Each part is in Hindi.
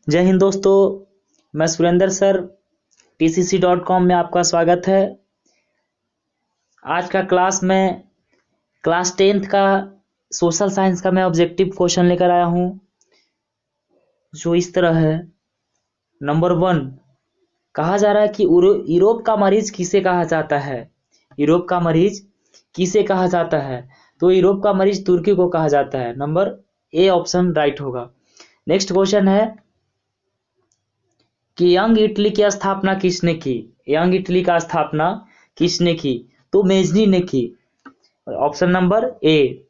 जय हिंद दोस्तों, मैं सुरेंद्र सर tcc.com में आपका स्वागत है। आज का क्लास में क्लास 10th का सोशल साइंस का मैं ऑब्जेक्टिव क्वेश्चन लेकर आया हूँ, जो इस तरह है। नंबर 1, कहा जा रहा है कि यूरोप का मरीज किसे कहा जाता है। यूरोप का मरीज किसे कहा जाता है? तो यूरोप का मरीज तुर्की को कहा जाता है। नंबर ए ऑप्शन राइट होगा। नेक्स्ट क्वेश्चन है कि यंग इटली की स्थापना किसने की? यंग इटली का स्थापना किसने की? तो मेजनी ने की। Option number A.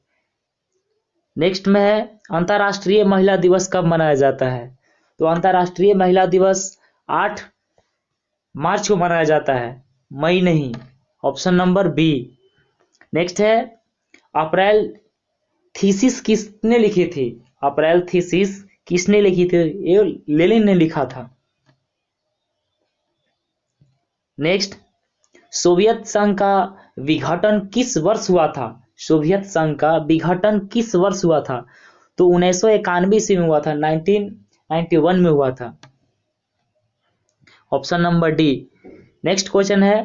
नेक्स्ट में है अंतर्राष्ट्रीय महिला दिवस कब मनाया जाता है? तो अंतर्राष्ट्रीय महिला दिवस 8 मार्च को मनाया जाता है, मई नहीं। Option number B. नेक्स्ट है अप्रैल थीसिस किसने लिखी थी? अप्रैल थीसिस किसने लिखी थी? ये लेनिन ने लिखा था। नेक्स्ट, सोवियत संघ का विघटन किस वर्ष हुआ था? सोवियत संघ का विघटन किस वर्ष हुआ था? तो 1991 ईस्वी में हुआ था, 1991 में हुआ था। Option number D. Next question है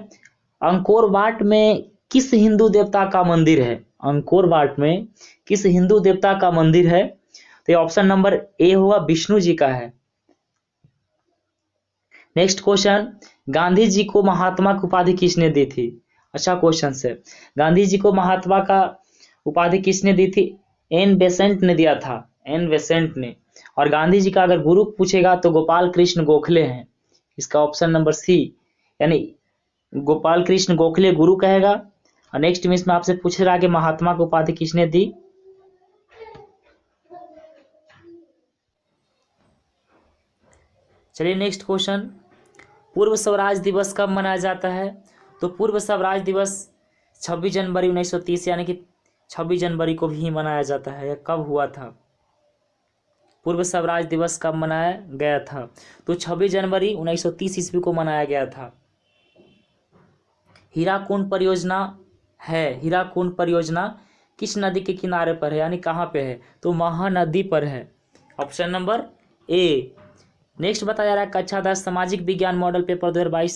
अंकोर वाट में किस हिंदू देवता का मंदिर है? अंकोर वाट में किस हिंदू देवता का मंदिर है? तो ये ऑप्शन नंबर ए होगा, विष्णु जी का है। नेक्स्ट क्वेश्चन, गांधी जी को महात्मा की उपाधि किसने दी थी? अच्छा क्वेश्चन है। गांधी जी को महात्मा का उपाधि किसने दी थी? एन बेसेंट ने दिया था, एन बेसेंट ने। और गांधी जी का अगर गुरु पूछेगा तो गोपाल कृष्ण गोखले हैं। इसका ऑप्शन नंबर सी, यानी गोपाल कृष्ण गोखले गुरु कहेगा। और नेक्स्ट में इसमें आपसे पूछ रहा है कि महात्मा की उपाधि किसने दी? चलिए नेक्स्ट क्वेश्चन, पूर्व स्वराज दिवस कब मनाया जाता है? तो पूर्व स्वराज दिवस 26 जनवरी 1930 यानी कि 26 जनवरी को भी मनाया जाता है। यह कब हुआ था? पूर्व स्वराज दिवस कब मनाया गया था? तो 26 जनवरी 1930 ईस्वी को मनाया गया था। हीराकुंड परियोजना है, हीराकुंड परियोजना किस नदी के किनारे पर है, यानी कहाँ पे है? तो महानदी पर है। Option number A. नेक्स्ट बताया जा रहा है कक्षा 10 सामाजिक विज्ञान मॉडल पेपर 2022।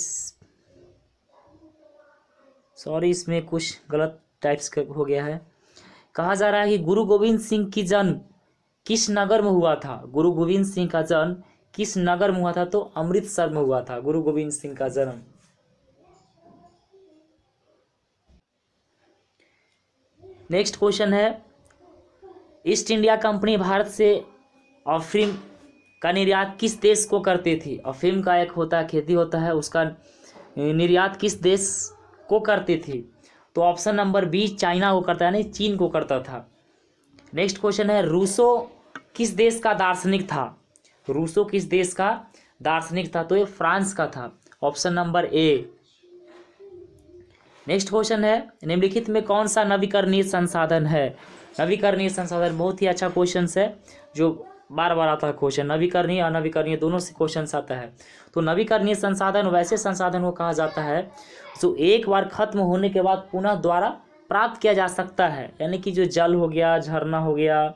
सॉरी, इसमें कुछ गलत टाइप्स हो गया है। कहा जा रहा है कि गुरु गोविंद सिंह की जन्म किस नगर में हुआ था? गुरु गोविंद सिंह का जन्म किस नगर में हुआ था? तो अमृतसर में हुआ था गुरु गोविंद सिंह का जन्म। नेक्स्ट क्वेश्चन है ईस्ट इंडिया कंपनी भारत से अफीम का निर्यात किस देश को करती थी? अफीम का एक होता है, खेती होता है, उसका निर्यात किस देश को करती थी? तो ऑप्शन नंबर बी, चाइना को करता है, यानी चीन को करता था। नेक्स्ट क्वेश्चन है रूसो किस देश का दार्शनिक था? रूसो किस देश का दार्शनिक था? तो ये फ्रांस का था। Option number A. Next question है निम्नलिखित में कौन सा नवीकरणीय संसाधन है? नवीकरणीय संसाधन बहुत ही अच्छा क्वेश्चन है, जो बार बार आता है क्वेश्चन। नवीकरणीय अनवीकरणीय दोनों से क्वेश्चन आता है। तो नवीकरणीय संसाधन वैसे संसाधन को कहा जाता है जो एक बार खत्म होने के बाद पुनः दोबारा प्राप्त किया जा सकता है, यानी कि जो जल हो गया, झरना हो गया,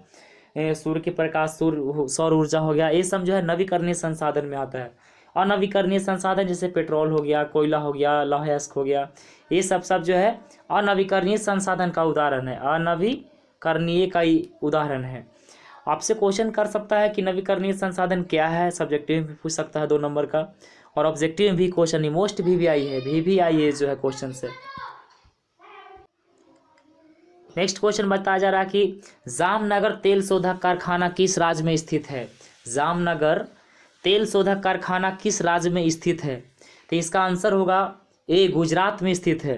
सूर्य के प्रकाश, सौर ऊर्जा हो गया, ये सब जो है नवीकरणीय संसाधन में आता है। अनवीकरणीय संसाधन जैसे पेट्रोल हो गया, कोयला हो गया, लौह अयस्क हो गया, ये सब जो है अनवीकरणीय संसाधन का उदाहरण है, अनवीकरणीय का ही उदाहरण है। आपसे क्वेश्चन कर सकता है कि नवीकरणीय संसाधन क्या है, सब्जेक्टिव में भी पूछ सकता है 2 नंबर का, और ऑब्जेक्टिव में भी क्वेश्चन, मोस्ट भी आई है, भी आई है जो है क्वेश्चन से। नेक्स्ट क्वेश्चन बताया जा रहा है कि जामनगर तेल शोधक कारखाना किस राज्य में स्थित है? जामनगर तेल शोधक कारखाना किस राज्य में स्थित है? तो इसका आंसर होगा ए, गुजरात में स्थित है।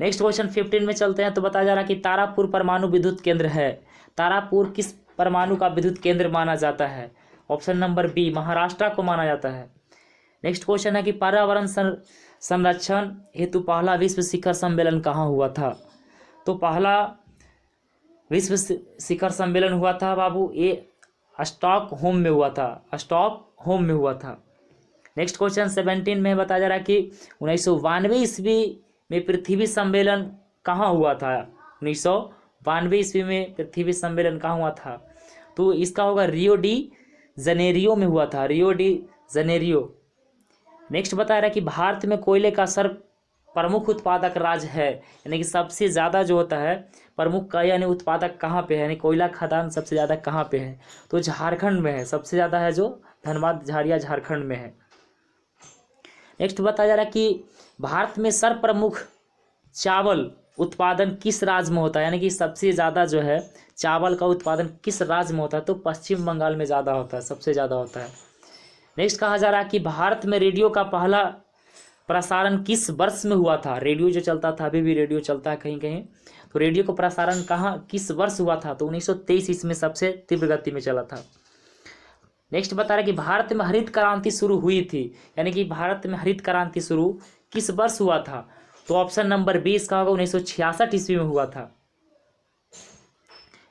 नेक्स्ट क्वेश्चन 15 में चलते हैं। तो बताया जा रहा है कि तारापुर परमाणु विद्युत केंद्र है, तारापुर किस परमाणु का विद्युत केंद्र माना जाता है? ऑप्शन नंबर बी, महाराष्ट्र को माना जाता है। नेक्स्ट क्वेश्चन है कि पर्यावरण संरक्षण हेतु पहला विश्व शिखर सम्मेलन कहाँ हुआ था? तो पहला विश्व शिखर सम्मेलन हुआ था बाबू, ये स्टॉकहोम में हुआ था, स्टॉकहोम में हुआ था। नेक्स्ट क्वेश्चन 17 में बताया जा रहा है कि 1992 ईस्वी में पृथ्वी सम्मेलन कहाँ हुआ था? 1992 ईस्वी में पृथ्वी सम्मेलन कहाँ हुआ था? तो इसका होगा रियो डी जनेरियो में हुआ था, रियो डी जनेरियो। नेक्स्ट बता रहा है कि भारत में कोयले का सर्व प्रमुख उत्पादक राज्य है, यानी कि सबसे ज़्यादा जो होता है प्रमुख का यानी उत्पादक कहाँ पे है, यानी कोयला खदान सबसे ज़्यादा कहाँ पे है, तो झारखंड में है, सबसे ज़्यादा है जो धनबाद झारिया झारखंड में है। नेक्स्ट बताया जा रहा है कि भारत में सर्व प्रमुख चावल उत्पादन किस राज्य में होता है, यानी कि सबसे ज़्यादा जो है चावल का उत्पादन किस राज्य में होता है, तो पश्चिम बंगाल में ज़्यादा होता है, सबसे ज़्यादा होता है। नेक्स्ट कहा जा रहा है कि भारत में रेडियो का पहला प्रसारण किस वर्ष में हुआ था, रेडियो जो चलता था, अभी भी रेडियो चलता है कहीं कहीं, तो रेडियो का प्रसारण कहाँ किस वर्ष हुआ था, तो 1923 इसमें सबसे तीव्र गति में चला था। नेक्स्ट बता रहा है कि भारत में हरित क्रांति शुरू हुई थी, यानी कि भारत में हरित क्रांति शुरू किस वर्ष हुआ था, तो ऑप्शन नंबर 20 का होगा 1966 ईस्वी में हुआ था।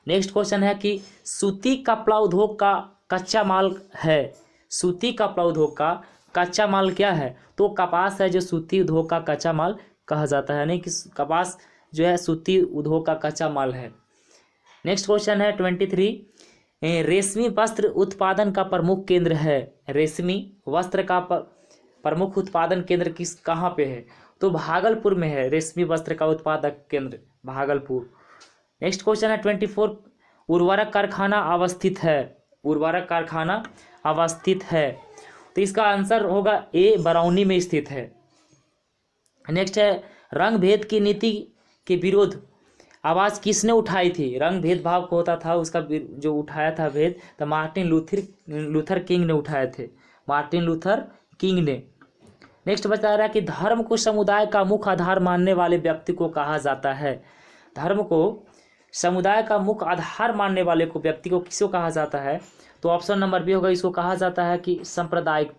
नेक्स्ट क्वेश्चन है कि सूती कपड़ा उद्योग का कच्चा माल है, सूती कपड़ा उद्योग का कच्चा माल क्या है, तो कपास है जो सूती उद्योग का कच्चा माल कहा जाता है, यानी कि कपास जो है सूती उद्योग का कच्चा माल है। नेक्स्ट क्वेश्चन है 23, रेशमी वस्त्र उत्पादन का प्रमुख केंद्र है, रेशमी वस्त्र का प्रमुख उत्पादन केंद्र किस कहाँ पे है, तो भागलपुर में है, रेशमी वस्त्र का उत्पादक केंद्र भागलपुर। नेक्स्ट क्वेश्चन है 24, उर्वरक कारखाना अवस्थित है, उर्वरक कारखाना अवस्थित है, तो इसका आंसर होगा ए, बरौनी में स्थित है। नेक्स्ट है रंग भेद की नीति के विरोध आवाज़ किसने उठाई थी, रंग भेदभाव को होता था उसका जो उठाया था भेद, तो मार्टिन लूथर किंग ने उठाए थे, मार्टिन लूथर किंग ने। नेक्स्ट बता रहा है कि धर्म को समुदाय का मुख्य आधार मानने वाले व्यक्ति को कहा जाता है, धर्म को समुदाय का मुख्य आधार मानने वाले को व्यक्ति को किसको कहा जाता है, तो ऑप्शन नंबर बी होगा, इसको कहा जाता है कि सांप्रदायिक।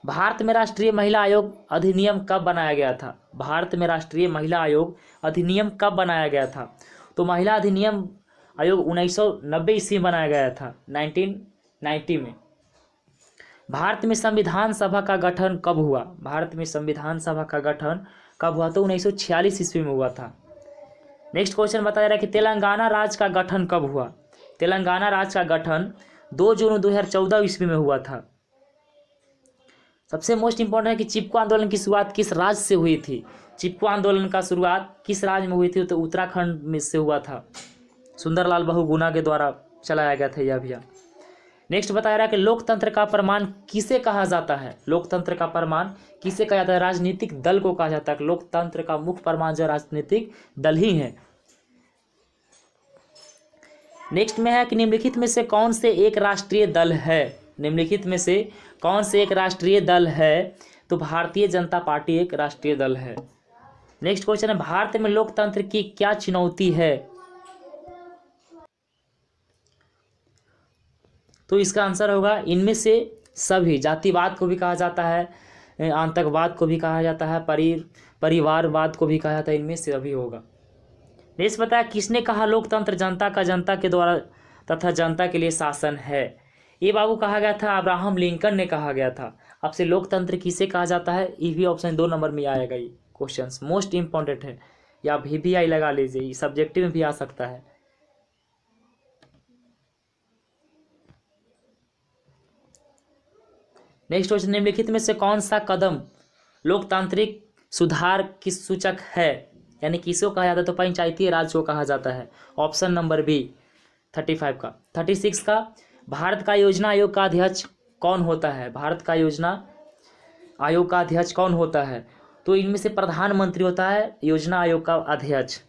भारत में राष्ट्रीय महिला आयोग अधिनियम कब बनाया गया था, भारत में राष्ट्रीय महिला आयोग अधिनियम कब बनाया गया था, तो महिला अधिनियम आयोग 1990 ईस्वी में बनाया गया था, 1990 में। भारत में संविधान सभा का गठन कब हुआ, भारत में संविधान सभा का गठन कब हुआ, तो 1946 ईस्वी में हुआ था। नेक्स्ट क्वेश्चन बताया जा रहा है कि तेलंगाना राज्य का गठन कब हुआ, तेलंगाना राज्य का गठन 2 जून 2014 ईस्वी में हुआ था। सबसे मोस्ट इंपॉर्टेंट है कि चिपको आंदोलन की शुरुआत किस राज्य से हुई थी, चिपको आंदोलन का शुरुआत किस राज्य में हुई थी, तो उत्तराखंड में से हुआ था, सुंदरलाल बहुगुणा के द्वारा चलाया गया था यह अभियान। नेक्स्ट बताया रहा है कि लोकतंत्र का प्रमाण किसे कहा जाता है, लोकतंत्र का प्रमाण किसे कहा जाता है, राजनीतिक दल को कहा जाता है, लोकतंत्र का मुख्य प्रमाण जो राजनीतिक दल ही है। नेक्स्ट में है कि निम्नलिखित में से कौन से एक राष्ट्रीय दल है, निम्नलिखित में से कौन से एक राष्ट्रीय दल है, तो भारतीय जनता पार्टी एक राष्ट्रीय दल है। नेक्स्ट क्वेश्चन है भारत में लोकतंत्र की क्या चुनौती है, तो इसका आंसर होगा इनमें से सभी, जातिवाद को भी कहा जाता है, आतंकवाद को भी कहा जाता है, परिवारवाद को भी कहा जाता है, इनमें से सभी होगा। नेक्स्ट बताया किसने कहा लोकतंत्र जनता का जनता के द्वारा तथा जनता के लिए शासन है, ये बाबू कहा गया था, अब्राहम लिंकन ने कहा गया था। अब से लोकतंत्र किसे कहा जाता है, ये भी ऑप्शन 2 नंबर में आएगा, ये क्वेश्चंस मोस्ट इंपॉर्टेंट है, या VVI लगा लीजिए, ये सब्जेक्टिव में भी आ सकता है। नेक्स्ट क्वेश्चन निम्नलिखित में से कौन सा कदम लोकतांत्रिक सुधार की सूचक है, यानी किसको कहा जाता है, तो पंचायती राज को कहा जाता है, ऑप्शन नंबर बी 35 का। 36 का भारत का योजना आयोग का अध्यक्ष कौन होता है, भारत का योजना आयोग का अध्यक्ष कौन होता है, तो इनमें से प्रधानमंत्री होता है योजना आयोग का अध्यक्ष।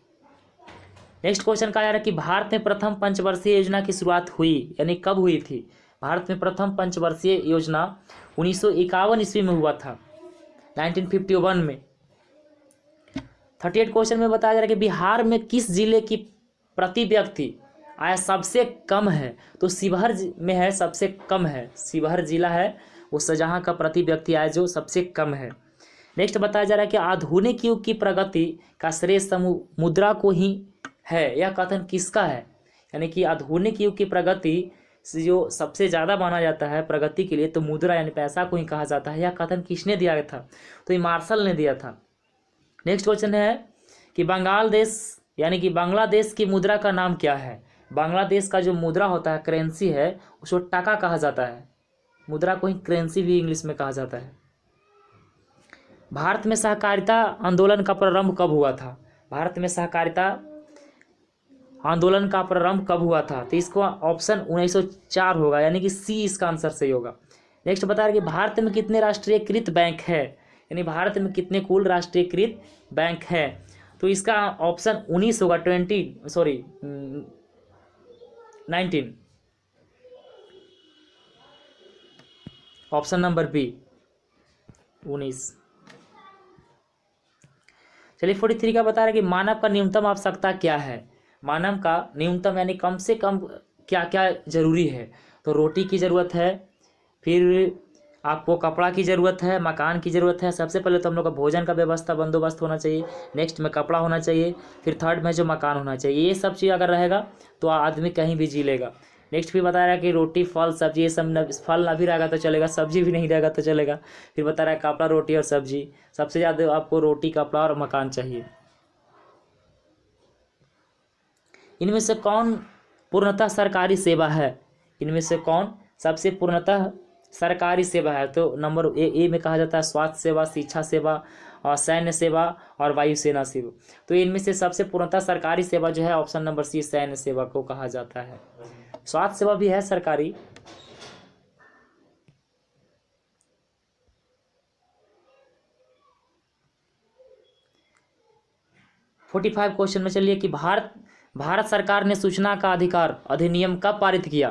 नेक्स्ट क्वेश्चन कहा जा रहा है कि भारत में प्रथम पंचवर्षीय योजना की शुरुआत हुई, यानी कब हुई थी, भारत में प्रथम पंचवर्षीय योजना 1951 ईस्वी में हुआ था, 1951 में। 38 क्वेश्चन में बताया जा रहा है कि बिहार में किस जिले की प्रति व्यक्ति आय सबसे कम है, तो शिवहर में है, सबसे कम है, शिवहर जिला है उस जहाँ का प्रति व्यक्ति आय जो सबसे कम है। नेक्स्ट बताया जा रहा है कि आधुनिक युग की प्रगति का श्रेय समूह मुद्रा को ही है, यह कथन किसका है, यानी कि आधुनिक युग की प्रगति से जो सबसे ज़्यादा माना जाता है प्रगति के लिए, तो मुद्रा यानी पैसा को ही कहा जाता है, यह कथन किसने दिया था, तो ये मार्शल ने दिया था। नेक्स्ट क्वेश्चन है कि बंगाल देश यानी कि बांग्लादेश की मुद्रा का नाम क्या है? बांग्लादेश का जो मुद्रा होता है, करेंसी है, उसको टाका कहा जाता है। मुद्रा को ही करेंसी भी इंग्लिश में कहा जाता है। भारत में सहकारिता आंदोलन का प्रारंभ कब हुआ था? भारत में सहकारिता आंदोलन का प्रारंभ कब हुआ था? तो इसको ऑप्शन 1904 होगा, यानी कि सी इसका आंसर सही होगा। नेक्स्ट बता रहे कि भारत में कितने राष्ट्रीयकृत बैंक है? यानी भारत में कितने कुल राष्ट्रीयकृत बैंक है? तो इसका ऑप्शन 19 होगा, 19। Option number B 19। चलिए 43 का बता रहे कि मानव का न्यूनतम आवश्यकता क्या है? मानव का न्यूनतम यानी कम से कम क्या क्या जरूरी है? तो रोटी की ज़रूरत है, फिर आपको कपड़ा की ज़रूरत है, मकान की ज़रूरत है। सबसे पहले तो हम लोग का भोजन का व्यवस्था बंदोबस्त होना चाहिए, नेक्स्ट में कपड़ा होना चाहिए, फिर थर्ड में जो मकान होना चाहिए। ये सब चीज़ अगर रहेगा तो आदमी कहीं भी जी लेगा। नेक्स्ट फिर बता रहा है कि रोटी फल सब्जी ये सब फल ना भी रहेगा तो चलेगा, सब्जी भी नहीं रहेगा तो चलेगा। फिर बता रहा है कपड़ा रोटी और सब्जी, सबसे ज़्यादा आपको रोटी कपड़ा और मकान चाहिए। इनमें से कौन पूर्णतः सरकारी सेवा है? इनमें से कौन सबसे पूर्णतः सरकारी सेवा है? तो नंबर ए में कहा जाता है स्वास्थ्य सेवा, शिक्षा सेवा और सैन्य सेवा और वायुसेना सेवा। तो इनमें से सबसे पूर्णतः सरकारी सेवा जो है ऑप्शन नंबर सी सैन्य सेवा को कहा जाता है। स्वास्थ्य सेवा भी है सरकारी। फोर्टी 45 क्वेश्चन में चलिए कि भारत सरकार ने सूचना का अधिकार अधिनियम कब पारित किया?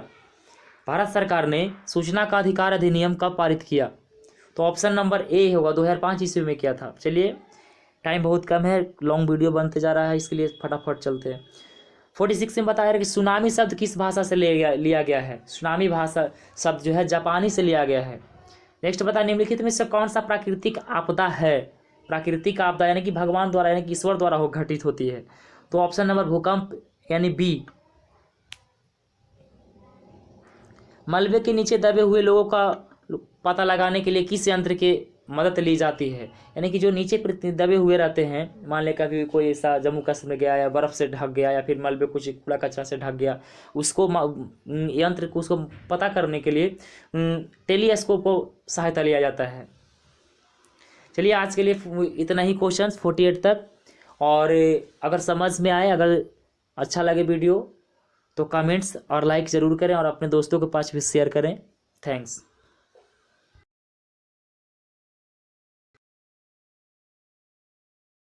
भारत सरकार ने सूचना का अधिकार अधिनियम कब पारित किया? तो ऑप्शन नंबर ए होगा, 2005 ईस्वी में किया था। चलिए टाइम बहुत कम है, लॉन्ग वीडियो बनते जा रहा है, इसके लिए फटाफट चलते हैं। 46 में बताया कि सुनामी शब्द किस भाषा से लिया गया है? सुनामी भाषा शब्द जो है जापानी से लिया गया है। नेक्स्ट बता निम्नलिखित में से कौन सा प्राकृतिक आपदा है? प्राकृतिक आपदा यानी कि भगवान द्वारा यानी कि ईश्वर द्वारा हो घटित होती है। तो ऑप्शन नंबर भूकंप यानी बी। मलबे के नीचे दबे हुए लोगों का पता लगाने के लिए किस यंत्र की मदद ली जाती है? यानी कि जो नीचे दबे हुए रहते हैं, मान लें कभी कोई ऐसा जम्मू कश्मीर गया या बर्फ़ से ढक गया या फिर मलबे कुछ कूड़ा कचरा से ढक गया, उसको यंत्र को उसको पता करने के लिए टेलीस्कोप को सहायता लिया जाता है। चलिए आज के लिए इतना ही क्वेश्चंस 48 तक। और अगर समझ में आए, अगर अच्छा लगे वीडियो तो कमेंट्स और लाइक ज़रूर करें और अपने दोस्तों के पास भी शेयर करें। थैंक्स।